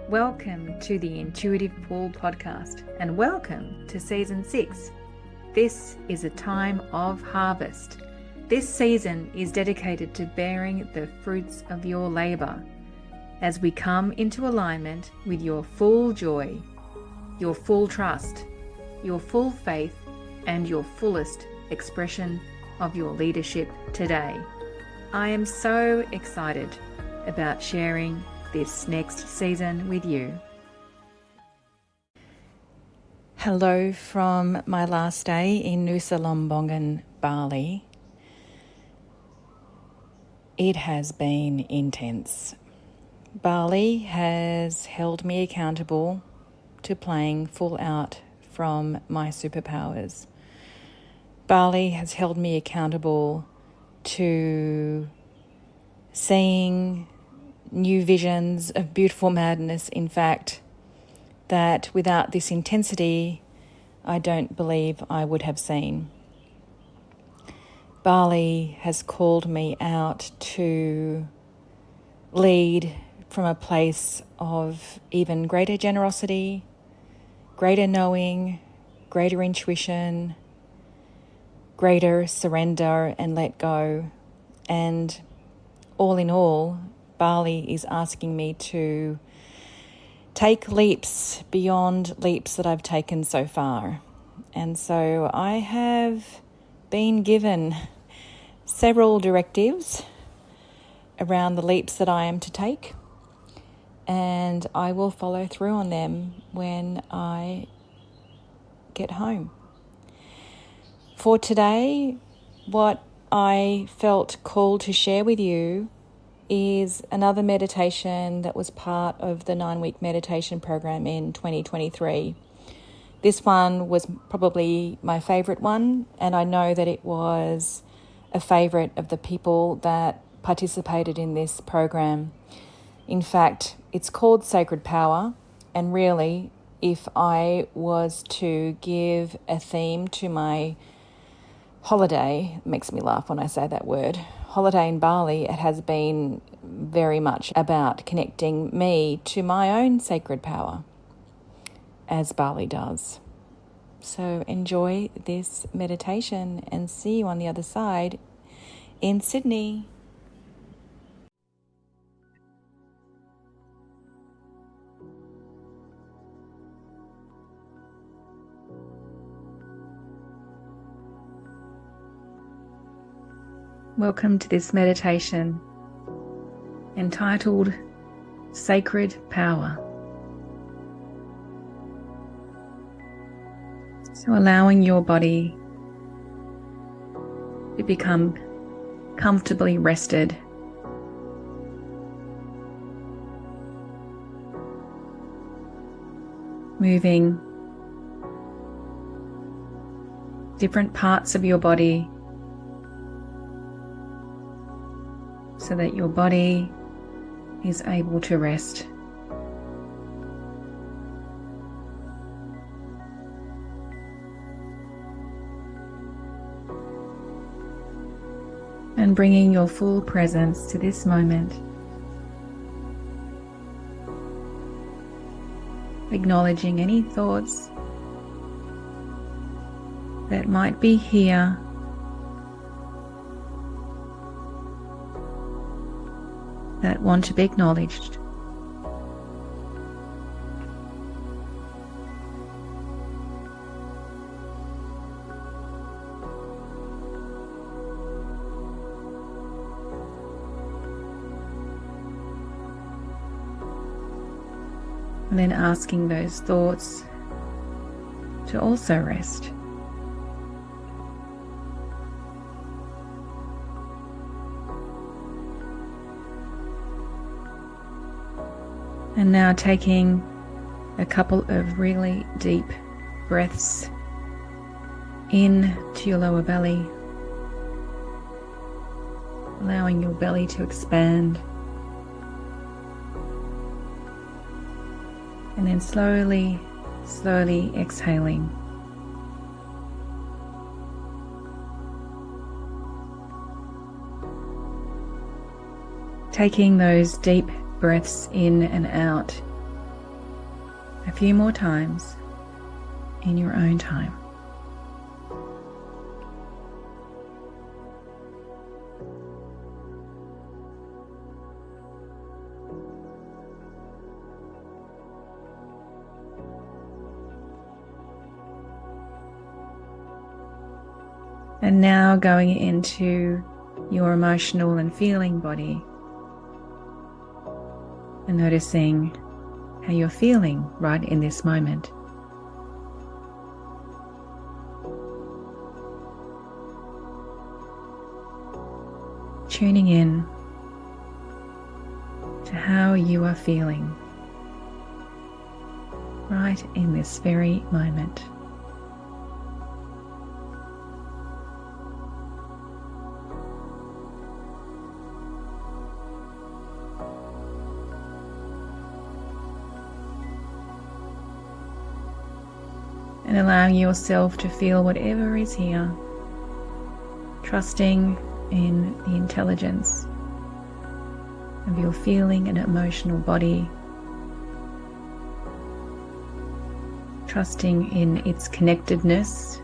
Welcome to the Intuitive Pool Podcast and welcome to Season 6. This is a time of harvest. This season is dedicated to bearing the fruits of your labor as we come into alignment with your full joy, your full trust, your full faith, and your fullest expression of your leadership today. I am so excited about sharing this next season with you. Hello from my last day in Nusa Lombongan, Bali. It has been intense. Bali has held me accountable to playing full out from my superpowers. Bali has held me accountable to seeing new visions of beautiful madness, in fact, that without this intensity, I don't believe I would have seen. Bali has called me out to lead from a place of even greater generosity, greater knowing, greater intuition, greater surrender and let go. And all in all, Bali is asking me to take leaps beyond leaps that I've taken so far. And so I have been given several directives around the leaps that I am to take, and I will follow through on them when I get home. For today, what I felt called to share with you is another meditation that was part of the 9-week meditation program in 2023. This one was probably my favorite one, and I know that it was a favorite of the people that participated in this program. In fact, it's called Sacred Power, and really, if I was to give a theme to my holiday, it makes me laugh when I say that word, holiday in Bali, it has been very much about connecting me to my own sacred power, as Bali does. So enjoy this meditation and see you on the other side in Sydney. Welcome to this meditation entitled Sacred Power. So allowing your body to become comfortably rested. Moving different parts of your body so that your body is able to rest. And bringing your full presence to this moment. Acknowledging any thoughts that might be here that want to be acknowledged. And then asking those thoughts to also rest. And now taking a couple of really deep breaths in to your lower belly, allowing your belly to expand. And then slowly exhaling. Taking those deep breaths in and out a few more times in your own time. And now going into your emotional and feeling body and noticing how you're feeling right in this moment. Tuning in to how you are feeling right in this very moment. And allowing yourself to feel whatever is here, trusting in the intelligence of your feeling and emotional body, trusting in its connectedness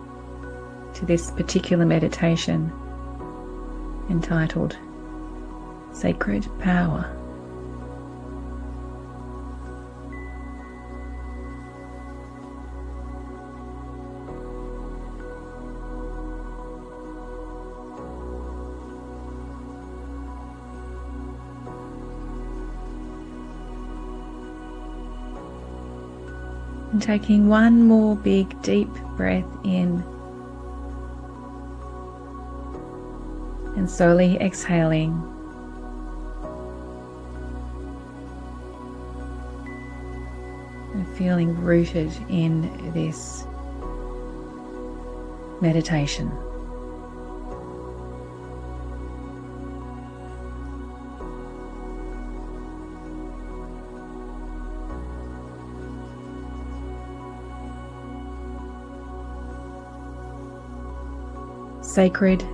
to this particular meditation entitled Sacred Power. And taking one more big deep breath in and slowly exhaling. And feeling rooted in this meditation. Sacred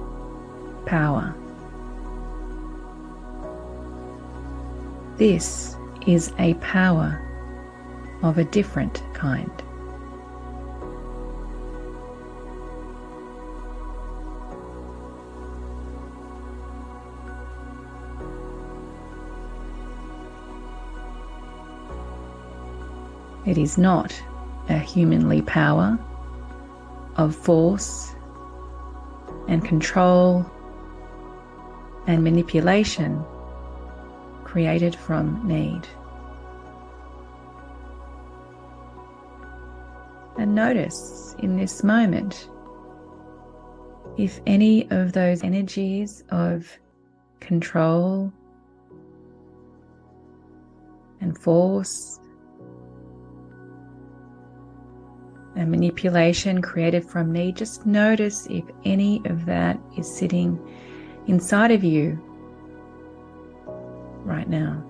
power. This is a power of a different kind. It is not a humanly power of force and control and manipulation created from need. And notice in this moment if any of those energies of control and force and manipulation created from need, just notice if any of that is sitting inside of you right now.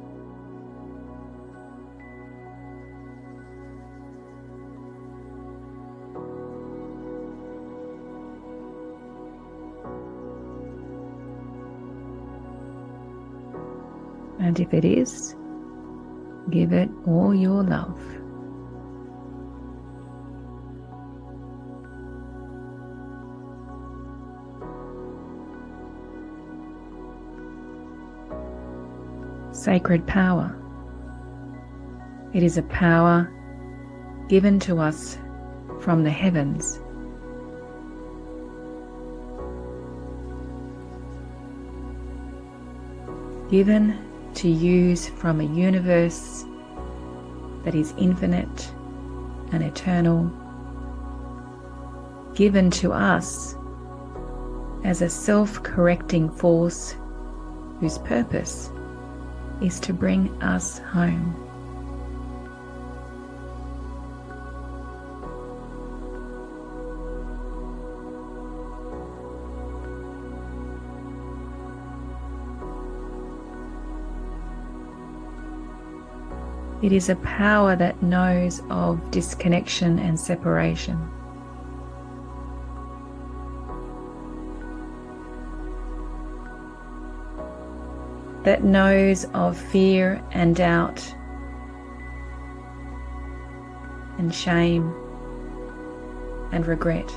And if it is, give it all your love. Sacred power. It is a power given to us from the heavens. Given to use from a universe that is infinite and eternal. Given to us as a self-correcting force whose purpose is to bring us home. It is a power that knows of disconnection and separation. That knows of fear and doubt. and shame and regret.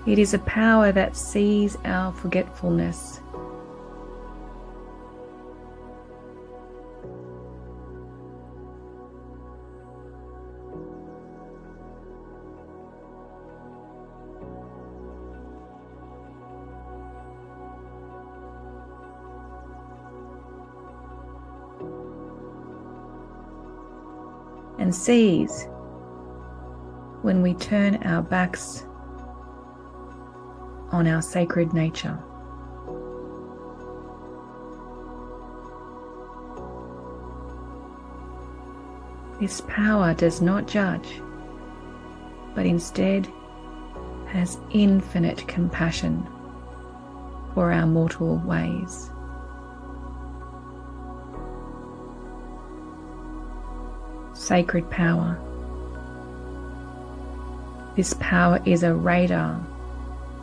It is a power that sees our forgetfulness. And sees when we turn our backs on our sacred nature. This power does not judge, but instead has infinite compassion for our mortal ways. Sacred power. This power is a radar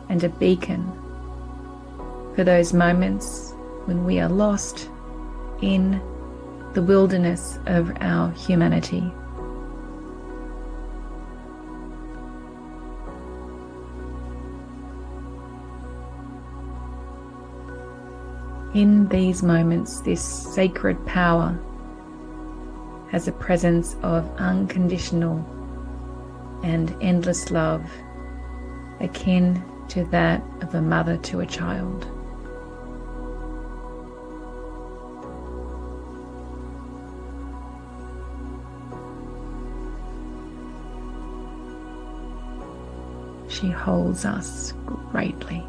and a beacon for those moments when we are lost in the wilderness of our humanity. In these moments, this sacred power has a presence of unconditional and endless love, akin to that of a mother to a child. She holds us greatly.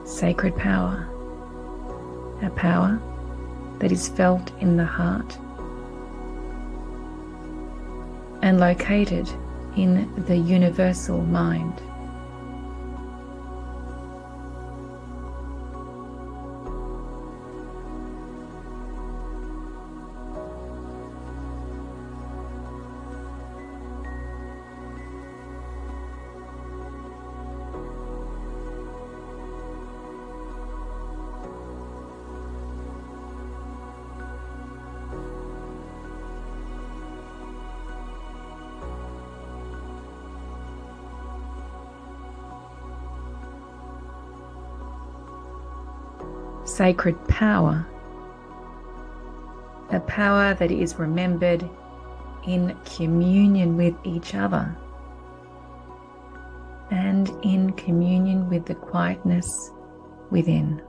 Sacred power, a power that is felt in the heart and located in the universal mind. Sacred power, a power that is remembered in communion with each other and in communion with the quietness within.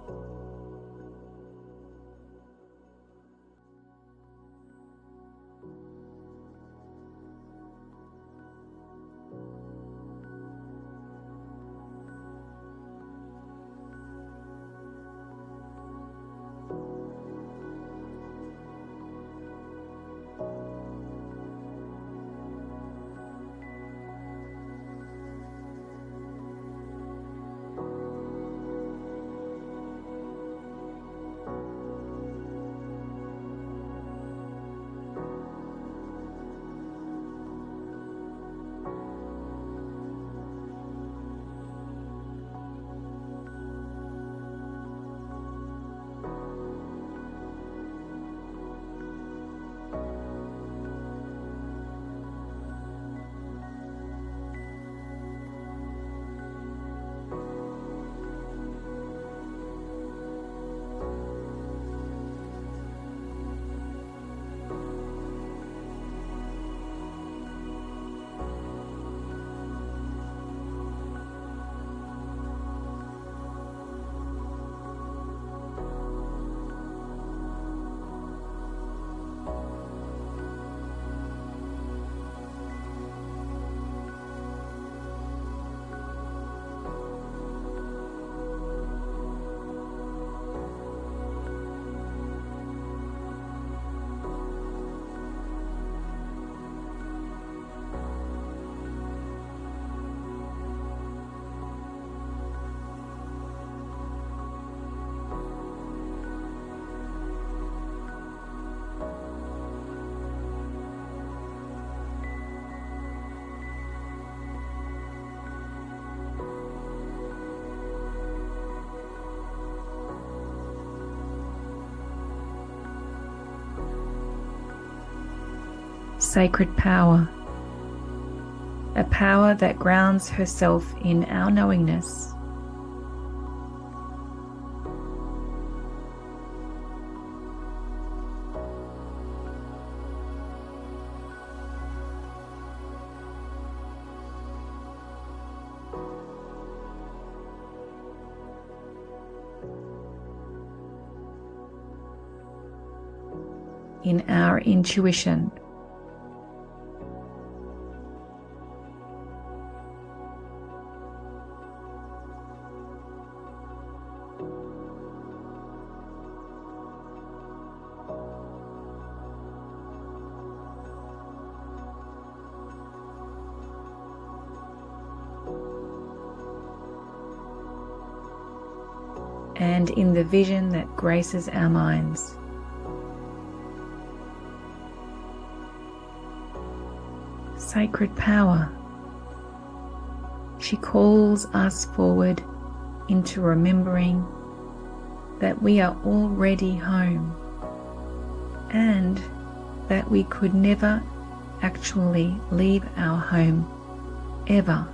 sacred power, a power that grounds herself in our knowingness. In our intuition. And in the vision that graces our minds. Sacred power. She calls us forward into remembering that we are already home and that we could never actually leave our home ever.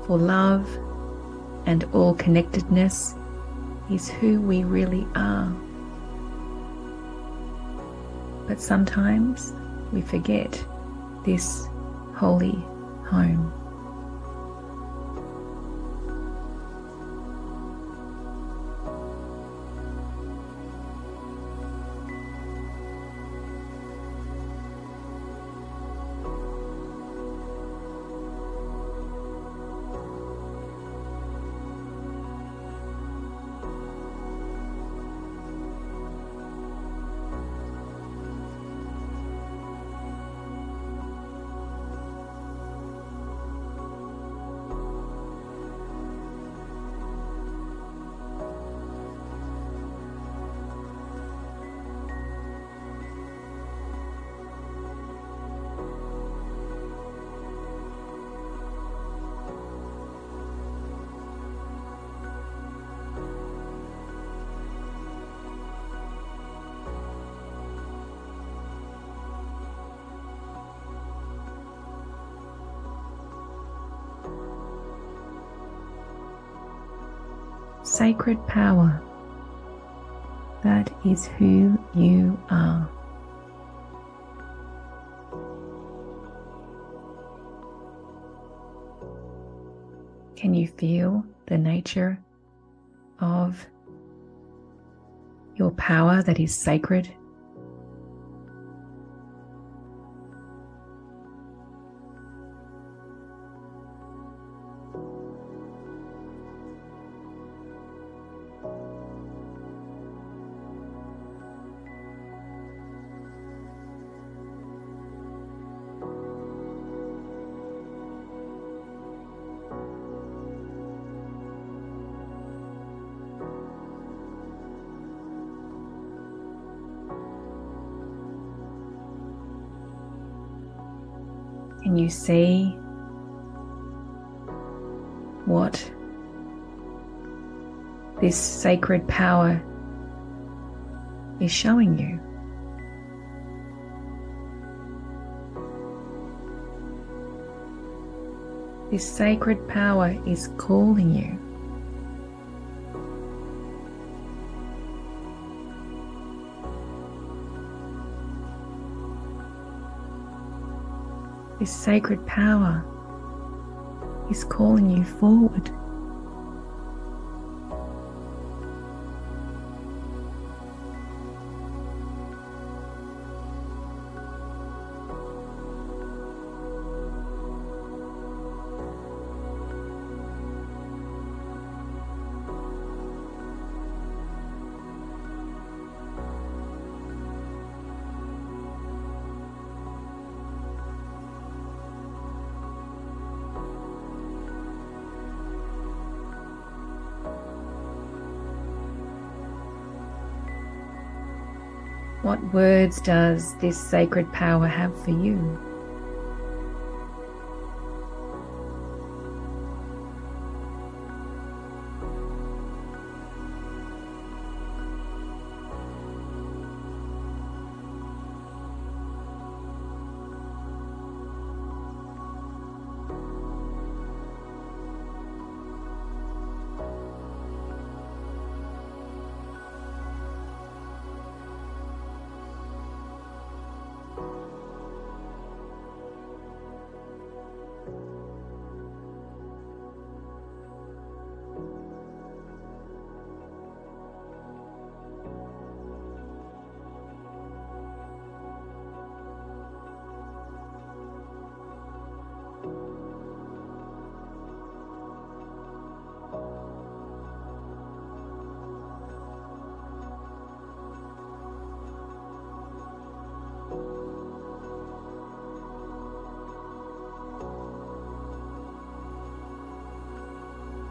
For love and all connectedness is who we really are. But sometimes we forget this holy home. Sacred power, that is who you are. Can you feel the nature of your power that is sacred? Can you see what this sacred power is showing you? This sacred power is calling you. This sacred power is calling you forward. What words does this sacred power have for you?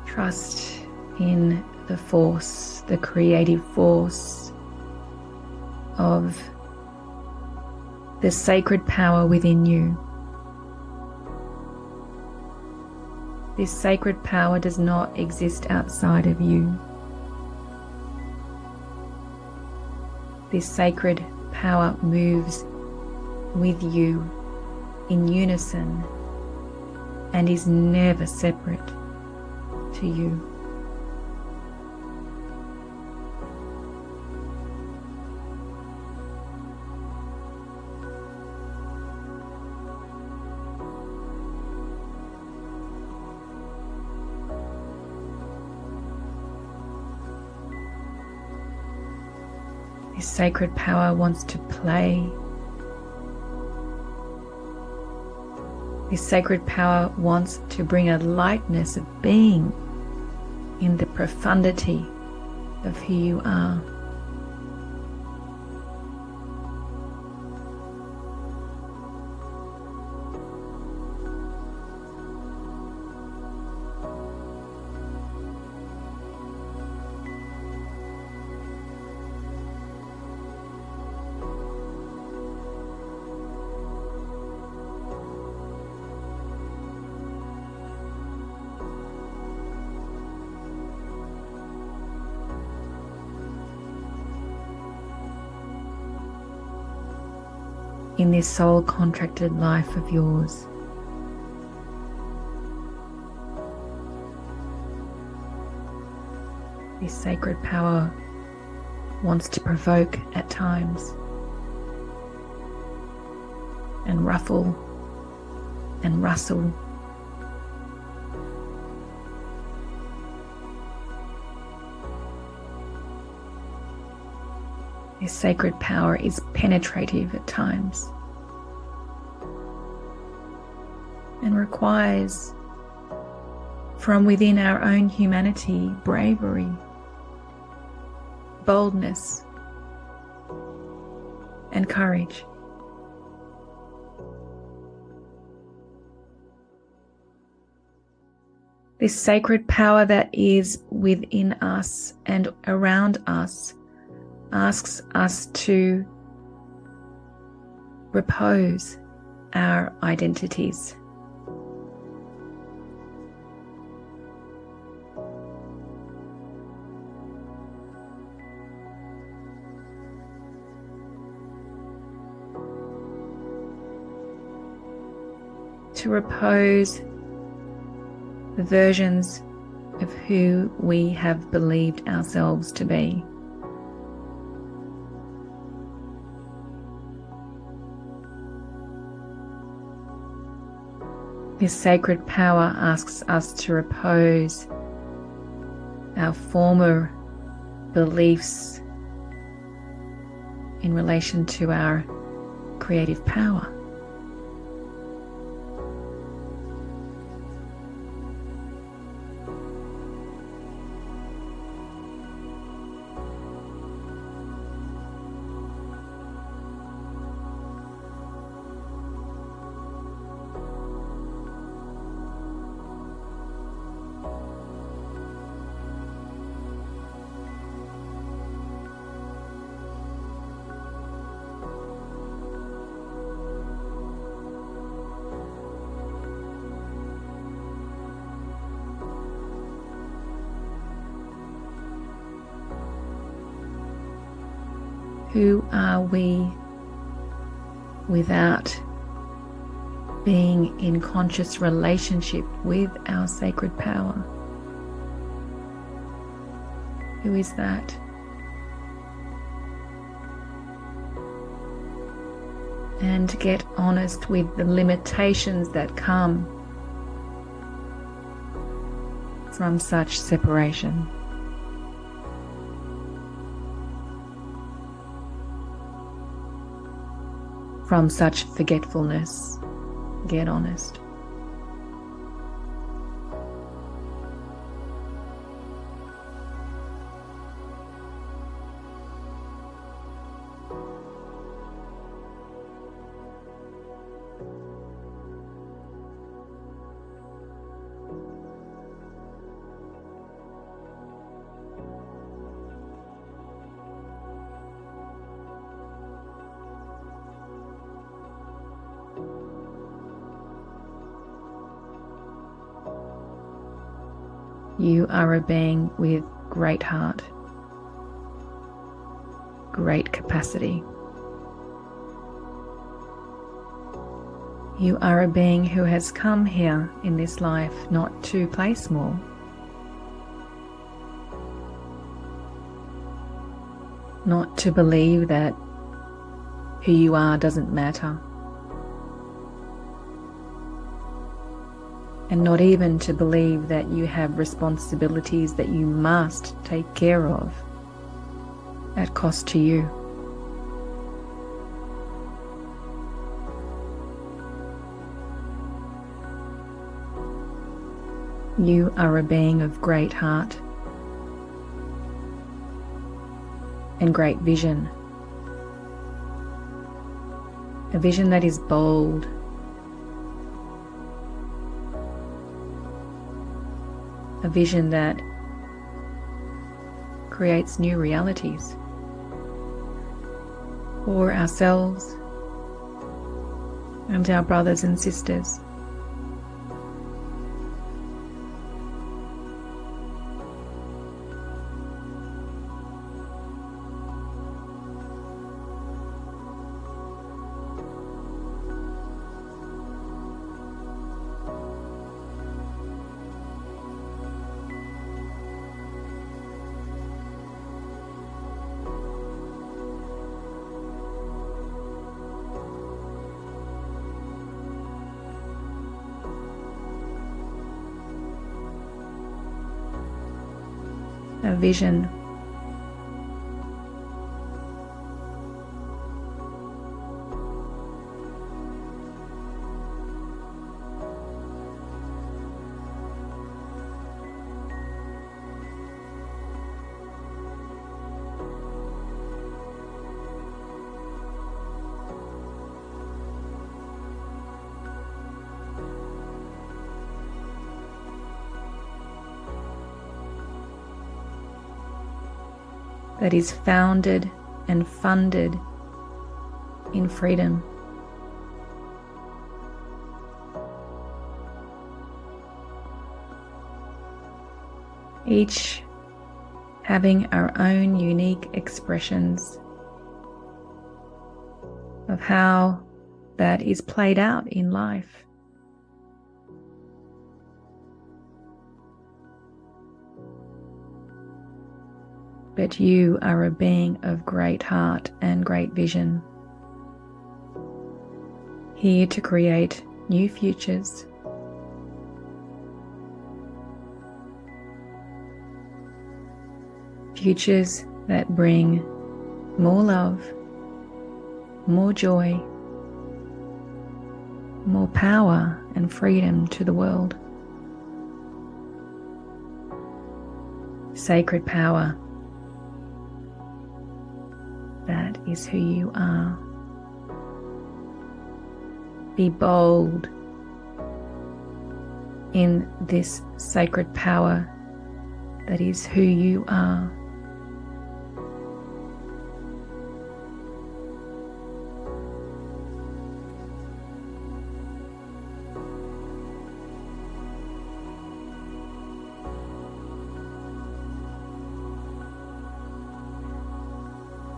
Trust in the force, the creative force of the sacred power within you. This sacred power does not exist outside of you. This sacred power moves with you in unison and is never separate to you. This sacred power wants to play. This sacred power wants to bring a lightness of being in the profundity of who you are. In this soul contracted life of yours, this sacred power wants to provoke at times and ruffle and rustle. This sacred power is penetrative at times and requires from within our own humanity bravery, boldness, and courage. This sacred power that is within us and around us asks us to repose our identities. To repose the versions of who we have believed ourselves to be. This sacred power asks us to repose our former beliefs in relation to our creative power. Who are we without being in conscious relationship with our sacred power? Who is that? And get honest with the limitations that come from such separation. From such forgetfulness. Get honest. You are a being with great heart, great capacity. You are a being who has come here in this life not to play small, not to believe that who you are doesn't matter, and not even to believe that you have responsibilities that you must take care of at cost to you. You are a being of great heart and great vision. A vision that is bold, a vision that creates new realities for ourselves and our brothers and sisters. A vision that is founded and funded in freedom. Each having our own unique expressions of how that is played out in life. But you are a being of great heart and great vision, here to create new futures, futures that bring more love, more joy, more power and freedom to the world. Sacred power. That is who you are. Be bold in this sacred power that is who you are.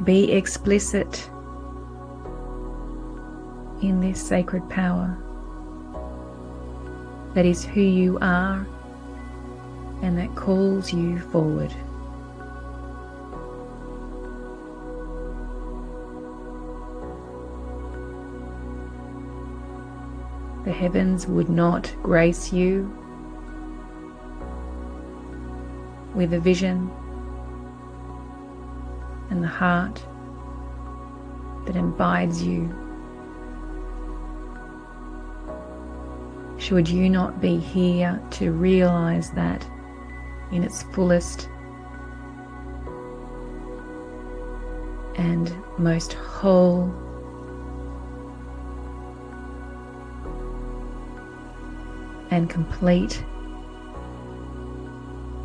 Be explicit in this sacred power that is who you are and that calls you forward. The heavens would not grace you with a vision and the heart that imbibes you should you not be here to realize that in its fullest and most whole and complete,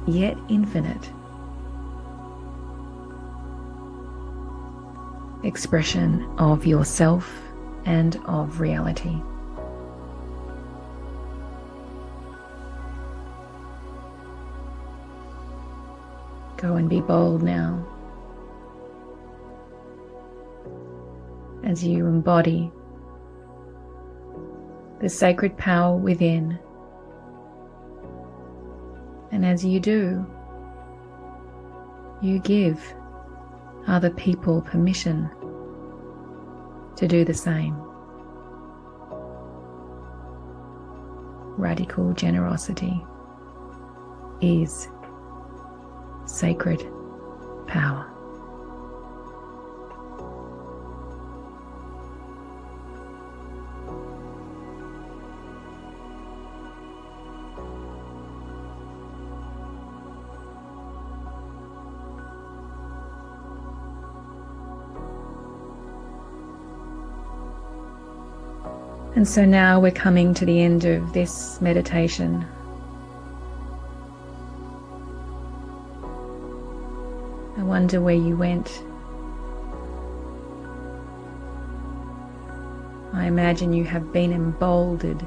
yet infinite expression of yourself and of reality. Go and be bold now as you embody the sacred power within. And as you do, you give other people permission to do the same. Radical generosity is sacred power. And so now we're coming to the end of this meditation. I wonder where you went. I imagine you have been emboldened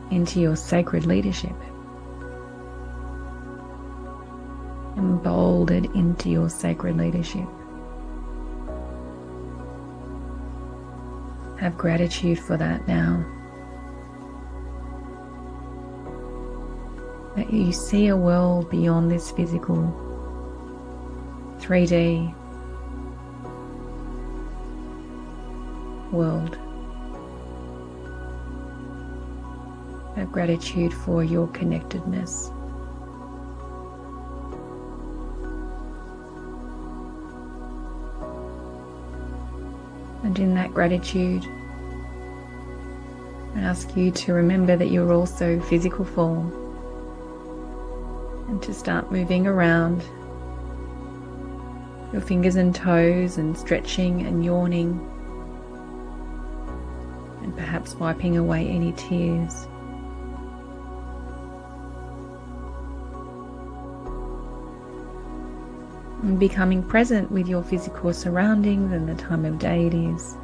into your sacred leadership. Emboldened into your sacred leadership. Have gratitude for that now. That you see a world beyond this physical 3D world. Have gratitude for your connectedness. And in that gratitude, I ask you to remember that you're also physical form and to start moving around your fingers and toes and stretching and yawning and perhaps wiping away any tears. And becoming present with your physical surroundings and the time of day it is.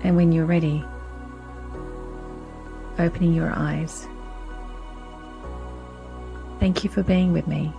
And when you're ready, opening your eyes. Thank you for being with me.